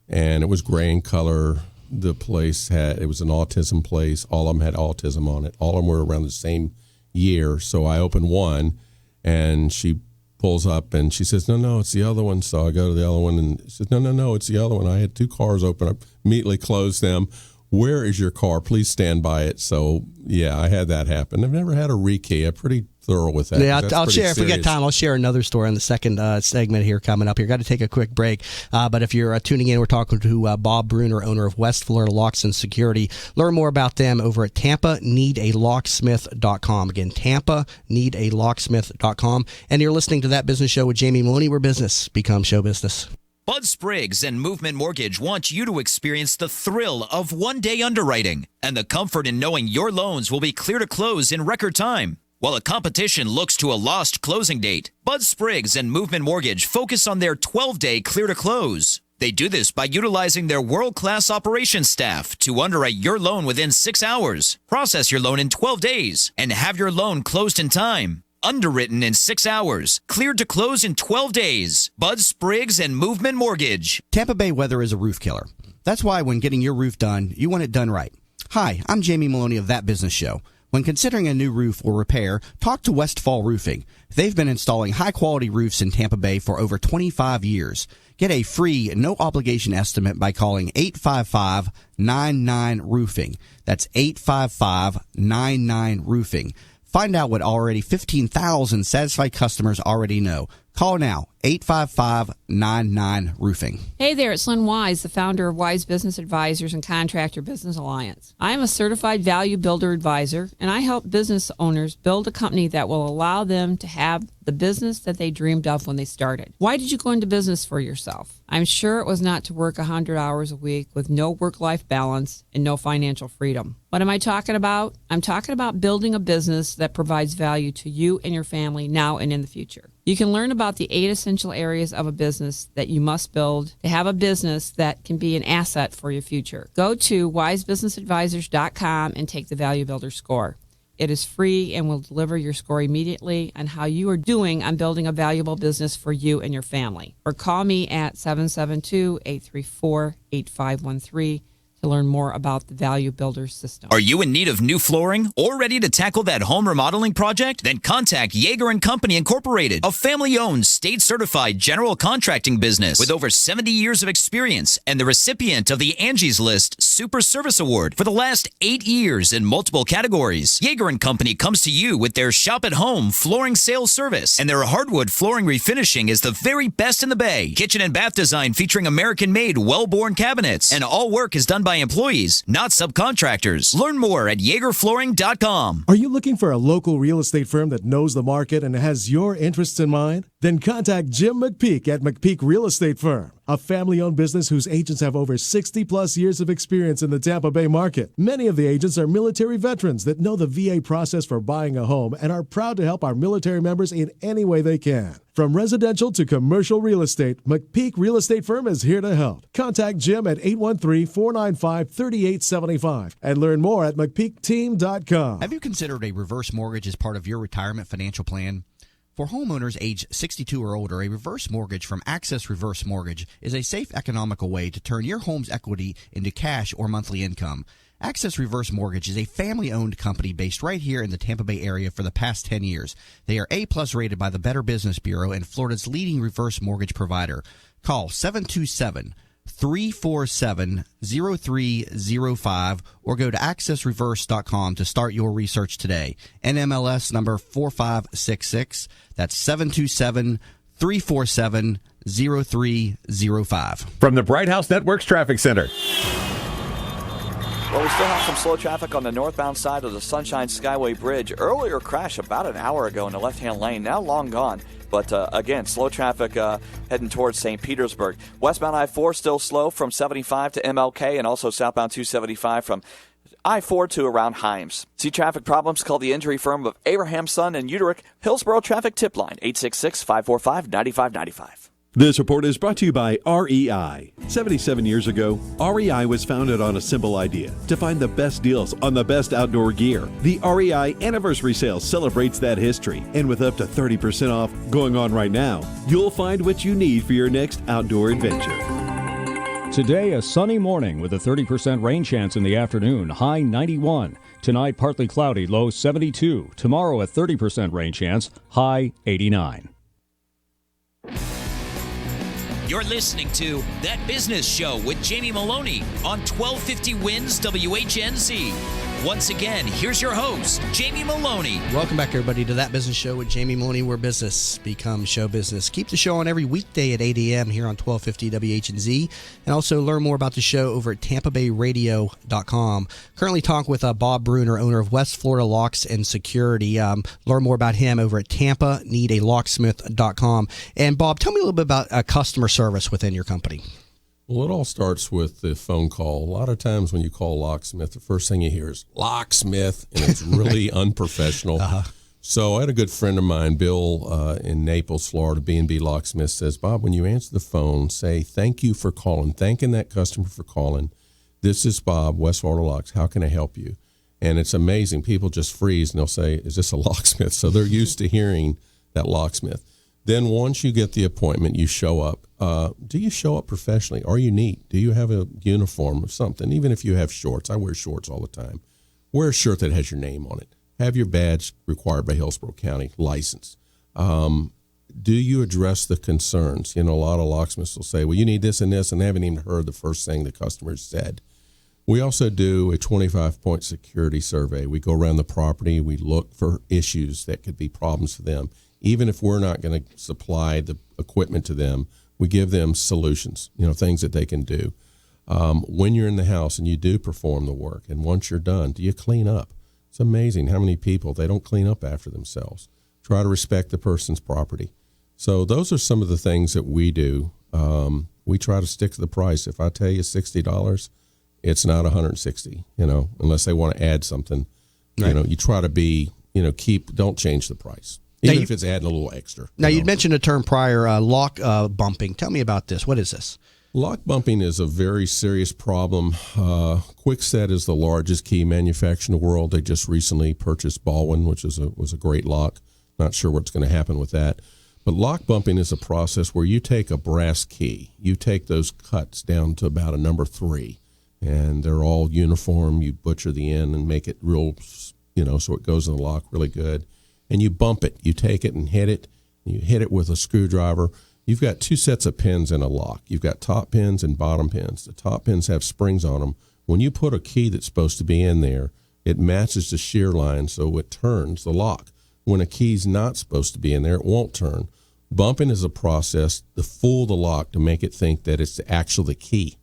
And it was gray in color. The place it was an autism place. All of them had autism on it. All of them were around the same year. So I opened one, and she pulls up and she says, no, it's the other one. So I go to the other one, and she says, no, it's the other one. I had 2 cars open. I immediately closed them. Where is your car? Please stand by it. So, yeah, I had that happen. I've never had a rekey. I'm pretty thorough with that. Yeah, I'll share. If we get time, I'll share another story in the second segment here coming up here. Got to take a quick break. But if you're tuning in, we're talking to Bob Bruner, owner of West Florida Locks and Security. Learn more about them over at TampaNeedALocksmith.com. Again, TampaNeedALocksmith.com. And you're listening to That Business Show with Jamie Meloni, where business becomes show business. Bud Spriggs and Movement Mortgage want you to experience the thrill of one-day underwriting and the comfort in knowing your loans will be clear to close in record time. While the competition looks to a lost closing date, Bud Spriggs and Movement Mortgage focus on their 12-day clear to close. They do this by utilizing their world-class operations staff to underwrite your loan within 6 hours, process your loan in 12 days, and have your loan closed in time. Underwritten in 6 hours, cleared to close in 12 days. Bud Spriggs and Movement Mortgage. Tampa Bay weather is a roof killer. That's why when getting your roof done, you want it done right. Hi, I'm Jamie Meloni of That Business Show. When considering a new roof or repair, talk to Westfall Roofing. They've been installing high-quality roofs in Tampa Bay for over 25 years. Get a free, no-obligation estimate by calling 855-99-ROOFING. That's 855-99-ROOFING. Find out what already 15,000 satisfied customers already know. Call now, 855-99-ROOFING. Hey there, it's Lynn Wise, the founder of Wise Business Advisors and Contractor Business Alliance. I am a certified value builder advisor, and I help business owners build a company that will allow them to have the business that they dreamed of when they started. Why did you go into business for yourself? I'm sure it was not to work 100 hours a week with no work-life balance and no financial freedom. What am I talking about? I'm talking about building a business that provides value to you and your family now and in the future. You can learn about the 8 essential areas of a business that you must build to have a business that can be an asset for your future. Go to wisebusinessadvisors.com and take the Value Builder score. It is free and will deliver your score immediately on how you are doing on building a valuable business for you and your family. Or call me at 772-834-8513 to learn more about the Value Builder system. Are you in need of new flooring or ready to tackle that home remodeling project? Then contact Yeager & Company Incorporated, a family-owned, state-certified general contracting business with over 70 years of experience and the recipient of the Angie's List Super Service Award for the last 8 years in multiple categories. Yeager & Company comes to you with their shop-at-home flooring sales service, and their hardwood flooring refinishing is the very best in the Bay. Kitchen and bath design featuring American-made, well-born cabinets, and all work is done by by employees, not subcontractors. Learn more at YagerFlooring.com. Are you looking for a local real estate firm that knows the market and has your interests in mind? Then contact Jim McPeak at McPeak Real Estate Firm, a family-owned business whose agents have over 60-plus years of experience in the Tampa Bay market. Many of the agents are military veterans that know the VA process for buying a home and are proud to help our military members in any way they can. From residential to commercial real estate, McPeak Real Estate Firm is here to help. Contact Jim at 813-495-3875 and learn more at McPeakTeam.com. Have you considered a reverse mortgage as part of your retirement financial plan? For homeowners age 62 or older, a reverse mortgage from Access Reverse Mortgage is a safe, economical way to turn your home's equity into cash or monthly income. Access Reverse Mortgage is a family-owned company based right here in the Tampa Bay area for the past 10 years. They are A-plus rated by the Better Business Bureau and Florida's leading reverse mortgage provider. Call 727-347-0305 or go to accessreverse.com to start your research today. NMLS number 4566. That's 727-347-0305. From the Bright House Networks Traffic Center. Well, we still have some slow traffic on the northbound side of the Sunshine Skyway Bridge. Earlier crash about an hour ago in the left-hand lane, now long gone. But again, slow traffic heading towards St. Petersburg. Westbound I-4 still slow from 75 to MLK and also southbound 275 from I-4 to around Himes. See traffic problems? Call the injury firm of Abraham, Son, and Uterick, Hillsborough Traffic Tip Line, 866-545-9595. This report is brought to you by REI. 77 years ago, REI was founded on a simple idea: to find the best deals on the best outdoor gear. The REI Anniversary Sale celebrates that history, and with up to 30% off going on right now, you'll find what you need for your next outdoor adventure. Today, a sunny morning with a 30% rain chance in the afternoon, high 91. Tonight, partly cloudy, low 72. Tomorrow, a 30% rain chance, high 89. You're listening to That Business Show with Jamie Meloni on 1250 Wins WHNZ. Once again, here's your host, Jamie Meloni. Welcome back, everybody, to That Business Show with Jamie Meloni, where business becomes show business. Keep the show on every weekday at 8 a.m. here on 1250 WHNZ. And also learn more about the show over at TampaBayRadio.com. Currently talking with Bob Bruner, owner of West Florida Locks and Security. Learn more about him over at TampaNeedALocksmith.com. And Bob, tell me a little bit about customer service within your company. Well, it all starts with the phone call. A lot of times when you call a locksmith, the first thing you hear is locksmith, and it's really unprofessional. So I had a good friend of mine, Bill, in Naples, Florida, B&B Locksmith, says, Bob, when you answer the phone, say thank you for calling, thanking that customer for calling. This is Bob, West Florida Locks. How can I help you? And it's amazing. People just freeze, and they'll say, is this a locksmith? So they're used to hearing that locksmith. Then once you get the appointment, you show up. Do you show up professionally? Are you neat? Do you have a uniform of something? Even if you have shorts, I wear shorts all the time. Wear a shirt that has your name on it. Have your badge required by Hillsborough County, license. Do you address the concerns? You know, a lot of locksmiths will say, well, you need this, and they haven't even heard the first thing the customer said. We also do a 25-point security survey. We go around the property. We look for issues that could be problems for them. Even if we're not going to supply the equipment to them, we give them solutions, things that they can do. When you're in the house and you do perform the work, and once you're done, do you clean up? It's amazing how many people, they don't clean up after themselves. Try to respect the person's property. So those are some of the things that we do. We try to stick to the price. If I tell you $60, it's not $160, unless they want to add something. Right. You try to be, don't change the price. Even if it's adding a little extra. Now, you'd mentioned a term prior, lock bumping. Tell me about this. What is this? Lock bumping is a very serious problem. Kwikset is the largest key manufacturer in the world. They just recently purchased Baldwin, which was a great lock. Not sure what's going to happen with that. But lock bumping is a process where you take a brass key. You take those cuts down to about a number 3, and they're all uniform. You butcher the end and make it real, so it goes in the lock really good. And you bump it. You take it and hit it. And you hit it with a screwdriver. You've got 2 sets of pins in a lock. You've got top pins and bottom pins. The top pins have springs on them. When you put a key that's supposed to be in there, it matches the shear line so it turns the lock. When a key's not supposed to be in there, it won't turn. Bumping is a process to fool the lock to make it think that it's actually the key.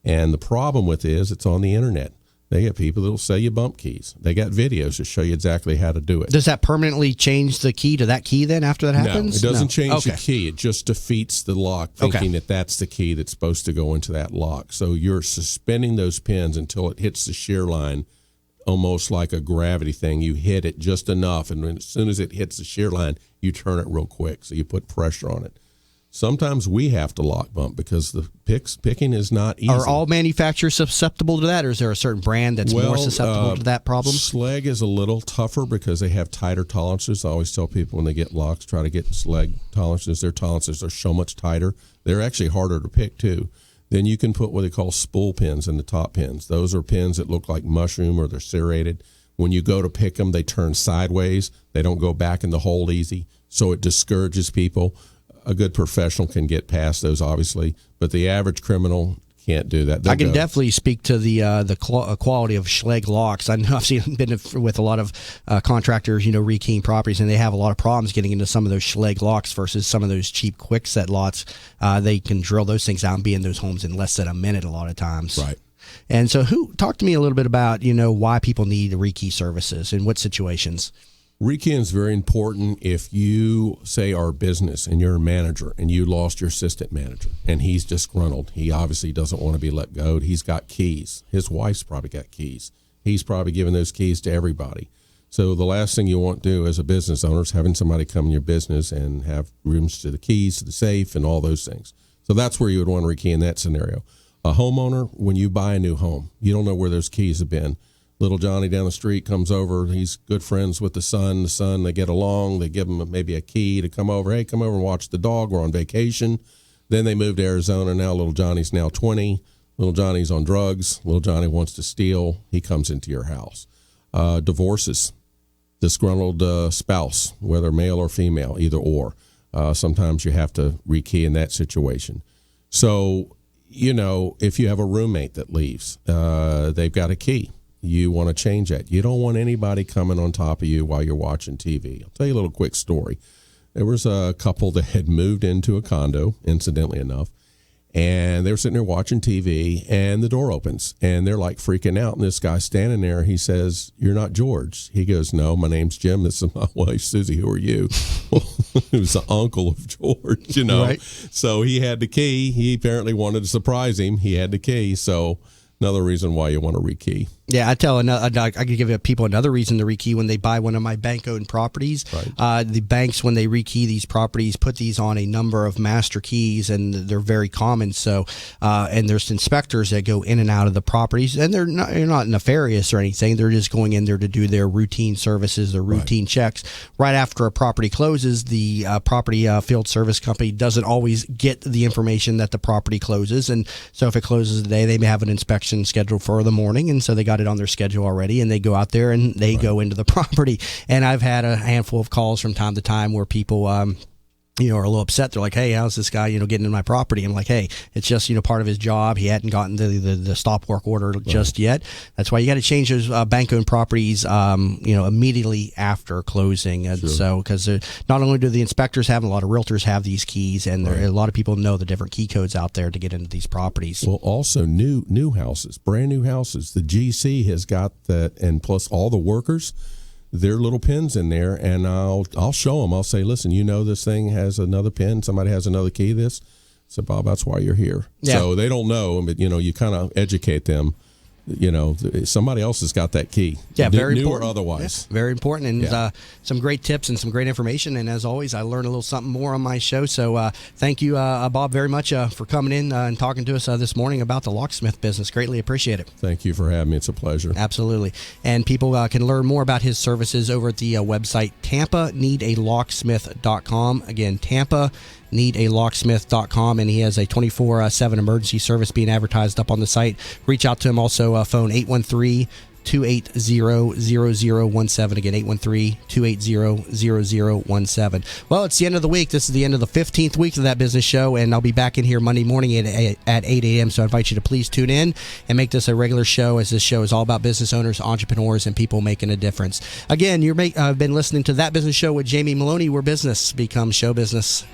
And the problem with it is it's on the internet. They get people that will sell you bump keys. They got videos to show you exactly how to do it. Does that permanently change the key to that key then after that happens? No, it doesn't change the key. It just defeats the lock, thinking that that's the key that's supposed to go into that lock. So you're suspending those pins until it hits the shear line, almost like a gravity thing. You hit it just enough, and as soon as it hits the shear line, you turn it real quick. So you put pressure on it. Sometimes we have to lock bump because the picking is not easy. Are all manufacturers susceptible to that, or is there a certain brand that's more susceptible to that problem? Schlage is a little tougher because they have tighter tolerances. I always tell people when they get locks, try to get Schlage tolerances. Their tolerances are so much tighter. They're actually harder to pick, too. Then you can put what they call spool pins in the top pins. Those are pins that look like mushroom or they're serrated. When you go to pick them, they turn sideways. They don't go back in the hole easy, so it discourages people. A good professional can get past those, obviously, but the average criminal can't do that. I can definitely speak to the quality of Schlage locks. I know I've been with a lot of contractors, rekeying properties, and they have a lot of problems getting into some of those Schlage locks versus some of those cheap quick set lots. They can drill those things out and be in those homes in less than a minute a lot of times. Right. And so talk to me a little bit about, why people need rekey services and what situations. Rekeying is very important if you, say, are a business and you're a manager and you lost your assistant manager and he's disgruntled. He obviously doesn't want to be let go. He's got keys. His wife's probably got keys. He's probably giving those keys to everybody. So the last thing you want to do as a business owner is having somebody come in your business and have rooms to the keys to the safe and all those things. So that's where you would want to rekey in that scenario. A homeowner, when you buy a new home, you don't know where those keys have been. Little Johnny down the street comes over. He's good friends with the son. They get along. They give him maybe a key to come over. Hey, come over and watch the dog. We're on vacation. Then they move to Arizona. Now little Johnny's now 20. Little Johnny's on drugs. Little Johnny wants to steal. He comes into your house. Divorces, disgruntled spouse, whether male or female, either or. Sometimes you have to rekey in that situation. So, if you have a roommate that leaves, they've got a key. You want to change that. You don't want anybody coming on top of you while you're watching TV. I'll tell you a little quick story. There was a couple that had moved into a condo, incidentally enough, and they were sitting there watching TV, and the door opens, and they're like freaking out, and this guy's standing there. He says, "You're not George." He goes, "No, my name's Jim. This is my wife, Susie. Who are you?" Well, it was the uncle of George, Right. So he had the key. He apparently wanted to surprise him. He had the key, so another reason why you want to rekey. Yeah, I could give people another reason to rekey when they buy one of my bank-owned properties. Right. The banks, when they rekey these properties, put these on a number of master keys, and they're very common. So, and there's inspectors that go in and out of the properties, and they're not nefarious or anything. They're just going in there to do their routine services, their routine checks. Right after a property closes, the property field service company doesn't always get the information that the property closes, and so if it closes today, they may have an inspection scheduled for the morning, and so they got it on their schedule already, and they go out there and they go into the property. And I've had a handful of calls from time to time where people are a little upset. They're like, "Hey, how's this guy getting in my property?" I'm like, "Hey, it's just part of his job. He hadn't gotten the stop work order just yet. That's why you got to change those bank-owned properties immediately after closing." And so because not only do the inspectors have, a lot of realtors have these keys, and a lot of people know the different key codes out there to get into these properties. Well, also new houses, brand new houses. The GC has got that, and plus all the workers, their little pins in there, and I'll show them. I'll say, "Listen, this thing has another pin. Somebody has another key. This." So, Bob, that's why you're here. Yeah. So they don't know, but you kind of educate them. Somebody else has got that key. Yeah, very new important. Or otherwise. Yeah, very important, and some great tips and some great information. And as always, I learned a little something more on my show. So thank you, Bob, very much for coming in and talking to us this morning about the locksmith business. Greatly appreciate it. Thank you for having me. It's a pleasure. Absolutely. And people can learn more about his services over at the website TampaNeedALocksmith.com. Again, TampaNeedALocksmith.com, and he has a 24/7 emergency service being advertised up on the site. Reach out to him also, phone 813-280-0017. Again, 813-280-0017. Well, it's the end of the week. This is the end of the 15th week of That Business Show, and I'll be back in here Monday morning at 8 a.m., so I invite you to please tune in and make this a regular show, as this show is all about business owners, entrepreneurs, and people making a difference. Again, you've been listening to That Business Show with Jamie Meloni, where business becomes show business.